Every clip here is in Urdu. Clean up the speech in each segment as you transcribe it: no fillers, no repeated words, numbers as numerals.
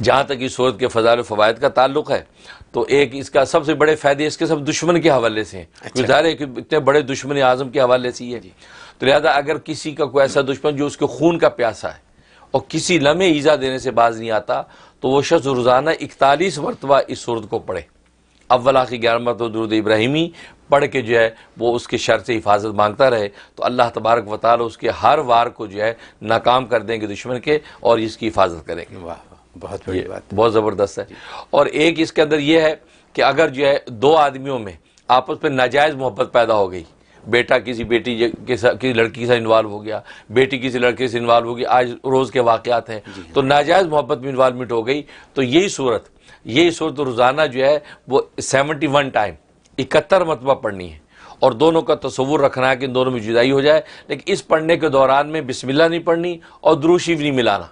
جہاں تک اس صورت کے فضائل و فوائد کا تعلق ہے تو ایک اس کا سب سے بڑے فائدے اس کے سب دشمن کے حوالے سے ہیں، ظاہر ہے کہ اتنے بڑے دشمن اعظم کے حوالے سے ہی ہے، تو لہذا اگر کسی کا کوئی ایسا دشمن جو اس کے خون کا پیاسا ہے اور کسی لمحے ایذا دینے سے باز نہیں آتا تو وہ شخص روزانہ 41 مرتبہ اس صورت کو پڑھے، اول آخر 11 مرتبہ درود ابراہیمی پڑھ کے جو ہے وہ اس کے شر سے حفاظت مانگتا رہے تو اللہ تبارک و تعالی اس کے ہر وار کو جو ہے ناکام کر دیں گے دشمن کے اور اس کی حفاظت کریں گے۔ واہ بہت بڑی بات، بہت زبردست ہے۔ اور ایک اس کے اندر یہ ہے کہ اگر جو ہے دو آدمیوں میں آپس میں ناجائز محبت پیدا ہو گئی، بیٹا کسی بیٹی کے ساتھ کسی لڑکی سے انوالو ہو گیا، بیٹی کسی لڑکے سے انوالو ہو گئی، آج روز کے واقعات ہیں، تو ناجائز محبت میں انوالومنٹ ہو گئی تو یہی صورت روزانہ جو ہے وہ 71 ٹائم 71 مرتبہ پڑھنی ہے، اور دونوں کا تصور رکھنا ہے کہ ان دونوں میں جدائی ہو جائے، لیکن اس پڑھنے کے دوران میں بسم اللہ نہیں پڑھنی اور درود شریف نہیں ملانا،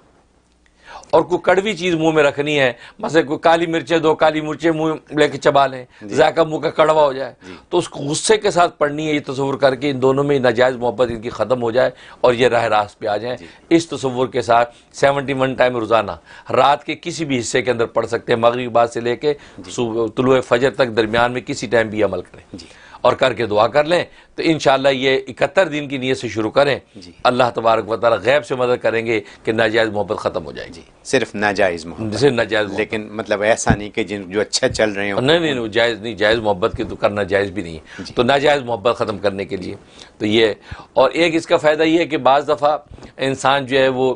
اور کوئی کڑوی چیز منہ میں رکھنی ہے، مثلا کوئی کالی مرچیں، 2 کالی مرچیں منہ لے کے چبا لیں، ذائقہ منہ کا کڑوا ہو جائے تو اس کو غصے کے ساتھ پڑھنی ہے، یہ تصور کر کے ان دونوں میں ناجائز محبت ان کی ختم ہو جائے اور یہ راہ راست پہ آ جائیں، اس تصور کے ساتھ 71 ٹائم روزانہ رات کے کسی بھی حصے کے اندر پڑھ سکتے ہیں، مغرب بعد سے لے کے طلوع فجر تک درمیان میں کسی ٹائم بھی عمل کریں اور کر کے دعا کر لیں تو انشاءاللہ یہ 71 دن کی نیت سے شروع کریں، اللہ تبارک و تعالی غیب سے مدد کریں گے کہ ناجائز محبت ختم ہو جائے گی۔ صرف ناجائز محبت، صرف ناجائز محبت، لیکن مطلب ایسا نہیں کہ جو اچھا چل رہے ہیں نہیں جائز نہیں، جائز محبت کی تو کرنا جائز بھی نہیں ہے، تو ناجائز محبت ختم کرنے کے لیے تو یہ، اور ایک اس کا فائدہ یہ ہے کہ بعض دفعہ انسان جو ہے وہ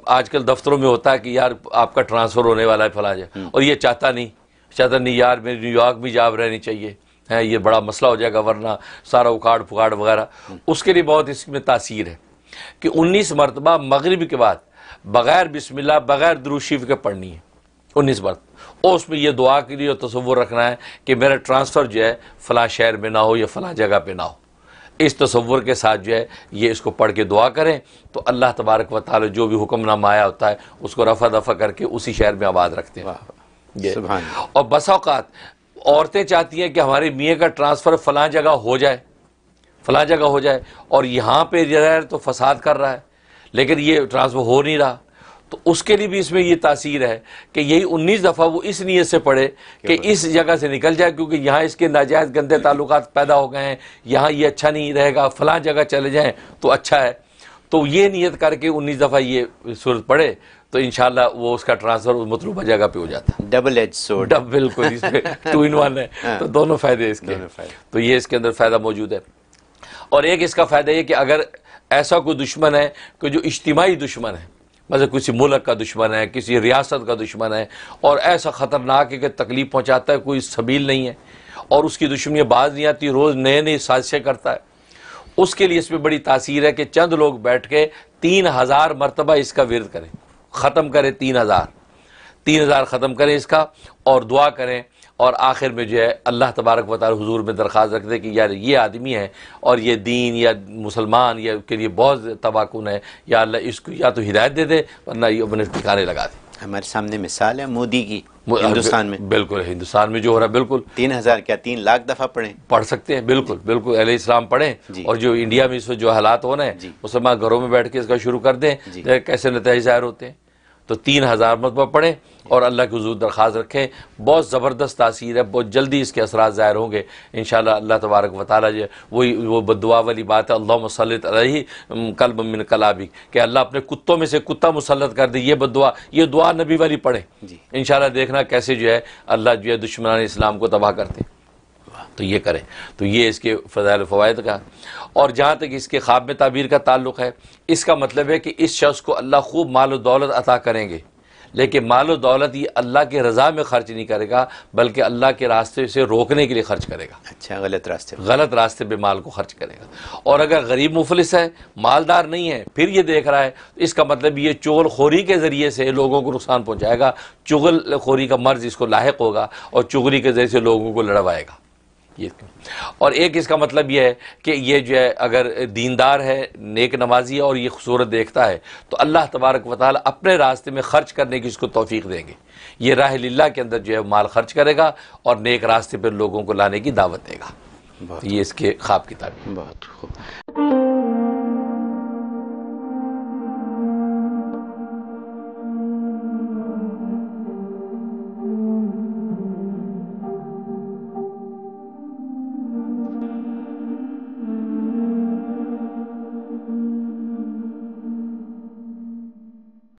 آج کل دفتروں میں ہوتا ہے کہ یار آپ کا ٹرانسفر ہونے والا ہے فلاں جگہ، اور یہ چاہتا نہیں یار میری نیو یارک میں جاب رہنی چاہیے ہے، یہ بڑا مسئلہ ہو جائے گا ورنہ سارا اکھاڑ پھکاڑ وغیرہ، اس کے لیے بہت اس میں تاثیر ہے کہ 19 مرتبہ مغرب کے بعد بغیر بسم اللہ بغیر درود شریف کے پڑھنی ہے 19 مرتبہ، اور اس میں یہ دعا کے لیے تصور رکھنا ہے کہ میرا ٹرانسفر جو ہے فلاں شہر میں نہ ہو یا فلاں جگہ پہ نہ ہو، اس تصور کے ساتھ جو ہے یہ اس کو پڑھ کے دعا کریں تو اللہ تبارک و تعالی جو بھی حکم نامہ آیا ہوتا ہے اس کو رفع دفع کر کے اسی شہر میں آباد رکھتے ہیں۔ اور بسا اوقات عورتیں چاہتی ہیں کہ ہمارے میاں کا ٹرانسفر فلاں جگہ ہو جائے اور یہاں پہ رہ تو فساد کر رہا ہے لیکن یہ ٹرانسفر ہو نہیں رہا، تو اس کے لیے بھی اس میں یہ تاثیر ہے کہ یہی 19 دفعہ وہ اس نیت سے پڑھے کہ اس جگہ سے نکل جائے کیونکہ یہاں اس کے ناجائز گندے تعلقات پیدا ہو گئے ہیں، یہاں یہ اچھا نہیں رہے گا، فلاں جگہ چلے جائیں تو اچھا ہے، تو یہ نیت کر کے 19 دفعہ یہ صورت پڑھے تو انشاءاللہ وہ اس کا ٹرانسفر مطلوبہ جگہ پہ ہو جاتا ہے۔ ڈبل ایج سورڈ، بالکل، اس میں 2 in 1 ہے تو دونوں فائدے اس کے، تو یہ اس کے اندر فائدہ موجود ہے۔ اور ایک اس کا فائدہ یہ کہ اگر ایسا کوئی دشمن ہے کہ جو اجتماعی دشمن ہے، مثلا کسی ملک کا دشمن ہے، کسی ریاست کا دشمن ہے اور ایسا خطرناک ہے کہ تکلیف پہنچاتا ہے، کوئی سبیل نہیں ہے اور اس کی دشمنی باز نہیں آتی، روز نئے سازشیں کرتا ہے، اس کے لیے اس میں بڑی تاثیر ہے کہ چند لوگ بیٹھ کے 3000 مرتبہ اس کا ورد کریں، ختم کریں، 3000 ختم کریں اس کا اور دعا کریں، اور آخر میں جو ہے اللہ تبارک و تعالی حضور میں درخواست رکھ دے کہ یار یہ آدمی ہے اور یہ دین یا مسلمان یا کے لیے بہت تباہ کن ہے، یا اللہ اس کو یا تو ہدایت دے دے ورنہ یہ اپنے ٹھکانے لگا دے۔ ہمارے سامنے مثال ہے مودی کی ہندوستان میں، بالکل ہندوستان میں جو ہو رہا ہے، بالکل 3000 کیا 3 لاکھ دفعہ پڑھ سکتے ہیں، بالکل علیہ السلام پڑھیں، اور جو انڈیا میں اس وقت جو حالات ہو رہے ہیں مسلمان گھروں میں بیٹھ کے اس کا شروع کر دیں، کیسے نتائج ظاہر ہوتے ہیں، تو 3000 مرتبہ پڑھیں اور اللہ کے حضور درخواست رکھیں، بہت زبردست تاثیر ہے، بہت جلدی اس کے اثرات ظاہر ہوں گے انشاءاللہ۔ اللہ تبارک و تعالیٰ جو وہ بدعا والی بات ہے، اللہم صلِّ علیہ کلب من کلابک، کہ اللہ اپنے کتوں میں سے کتا مسلط کر دے، یہ دعا نبی والی پڑھیں انشاءاللہ، دیکھنا کیسے جو ہے اللہ جو ہے دشمنان اسلام کو تباہ کرتے ہیں، تو یہ کریں، تو یہ اس کے فضائل و فوائد کا۔ اور جہاں تک اس کے خواب میں تعبیر کا تعلق ہے، اس کا مطلب ہے کہ اس شخص کو اللہ خوب مال و دولت عطا کریں گے، لیکن مال و دولت یہ اللہ کے رضا میں خرچ نہیں کرے گا بلکہ اللہ کے راستے سے روکنے کے لیے خرچ کرے گا۔ اچھا، غلط راستے پہ مال کو خرچ کرے گا۔ اور اگر غریب مفلس ہے، مالدار نہیں ہے، پھر یہ دیکھ رہا ہے، اس کا مطلب یہ چغل خوری کے ذریعے سے لوگوں کو نقصان پہنچائے گا، چغل خوری کا مرض اس کو لاحق ہوگا اور چغلی کے ذریعے سے لوگوں کو لڑوائے گا۔ اور ایک اس کا مطلب یہ ہے کہ یہ جو ہے اگر دیندار ہے، نیک نمازی ہے اور یہ صورت دیکھتا ہے تو اللہ تبارک و تعالی اپنے راستے میں خرچ کرنے کی اس کو توفیق دیں گے، یہ راہ اللہ کے اندر جو ہے مال خرچ کرے گا اور نیک راستے پر لوگوں کو لانے کی دعوت دے گا۔ یہ اس کے خواب کی تعبیر۔ بہت خوب۔